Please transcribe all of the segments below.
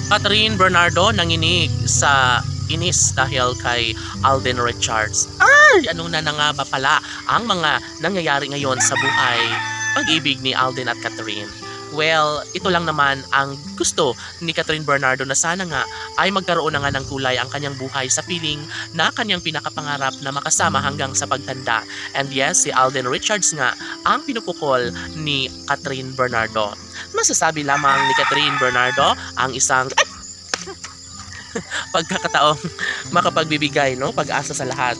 Catherine Bernardo nanginig sa inis dahil kay Alden Richards. Ay, ano na nga ba pala ang mga nangyayari ngayon sa buhay pag-ibig ni Alden at Catherine? Well, ito lang naman ang gusto ni Catherine Bernardo na sana nga ay magkaroon na nga ng kulay ang kanyang buhay sa piling na kanyang pinakapangarap na makasama hanggang sa pagtanda. And yes, si Alden Richards nga ang pinupukol ni Catherine Bernardo. Masasabi lamang ni Catherine Bernardo ang isang pagkakataong makapagbibigay pag-asa sa lahat.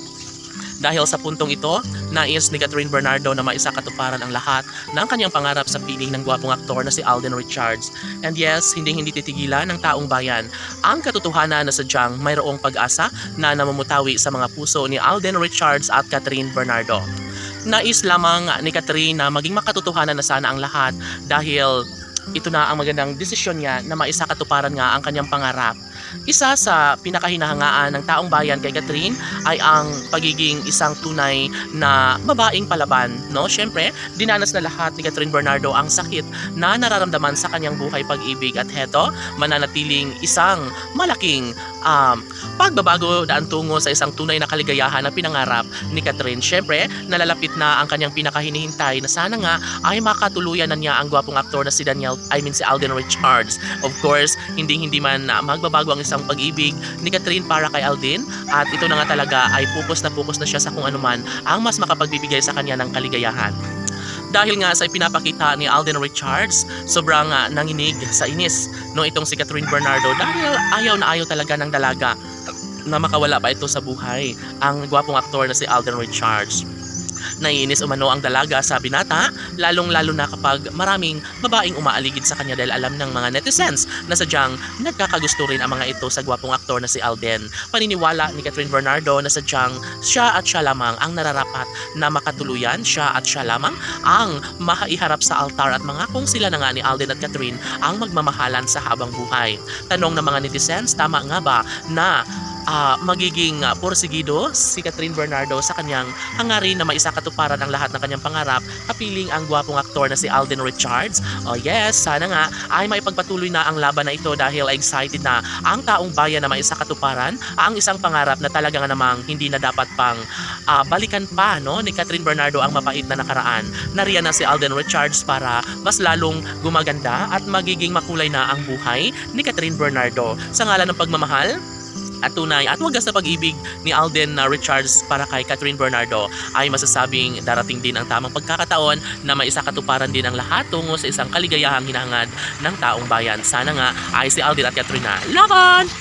Dahil sa puntong ito, nais ni Catherine Bernardo na maisakatuparan ang lahat ng kanyang pangarap sa piling ng gwapong aktor na si Alden Richards. And yes, hindi titigilan ng taong bayan ang katotohanan na sadyang mayroong pag-asa na namumutawi sa mga puso ni Alden Richards at Catherine Bernardo. Nais lamang ni Catherine na maging makatotohanan na sana ang lahat dahil ito na ang magandang desisyon niya na maisakatuparan nga ang kanyang pangarap. Isa sa pinakahinahangaan ng taong bayan kay Catherine ay ang pagiging isang tunay na babaeng palaban. Siyempre, dinanas na lahat ni Catherine Bernardo ang sakit na nararamdaman sa kanyang buhay pag-ibig at heto, mananatiling isang malaking pagbabago daan tungo sa isang tunay na kaligayahan na pinangarap ni Catherine. Siyempre, nalalapit na ang kanyang pinakahinihintay na sana nga ay makatuluyan na niya ang gwapong aktor na si Alden Richards. Of course, hindi man magbabago ang isang pag-ibig ni Catherine para kay Alden at ito na nga talaga ay focus na siya sa kung anuman ang mas makapagbibigay sa kanya ng kaligayahan. Dahil nga sa ipinapakita ni Alden Richards, sobrang nanginig sa inis itong si Catherine Bernardo dahil ayaw na ayaw talaga ng dalaga na makawala pa ito sa buhay ang gwapong aktor na si Alden Richards. Naiinis umano ang dalaga sa binata, lalong-lalo na kapag maraming babaeng umaaligid sa kanya dahil alam ng mga netizens na sadyang nagkakagusto rin ang mga ito sa gwapong aktor na si Alden. Paniniwala ni Catherine Bernardo na sadyang siya at siya lamang ang nararapat na makatuluyan, siya at siya lamang ang maiharap sa altar at mga kung sila na nga ni Alden at Catherine ang magmamahalan sa habang buhay. Tanong ng mga netizens, tama nga ba na magiging porsigido si Catherine Bernardo sa kanyang hangarin na maisakatuparan ang lahat ng kanyang pangarap kapiling ang gwapong aktor na si Alden Richards? Oh yes, sana nga ay maipagpatuloy na ang laban na ito dahil excited na ang taong bayan na maisakatuparan ang isang pangarap na talaga nga namang hindi na dapat pang balikan pa ni Catherine Bernardo ang mapait na nakaraan. Nariyan na si Alden Richards para mas lalong gumaganda at magiging makulay na ang buhay ni Catherine Bernardo sa ngalan ng pagmamahal at tunay at wagas na pag-ibig ni Alden Richards para kay Catherine Bernardo ay masasabing darating din ang tamang pagkakataon na maisakatuparan din ang lahat tungo sa isang kaligayahang hinahangad ng taong bayan. Sana nga ay si Alden at Catherine na laban!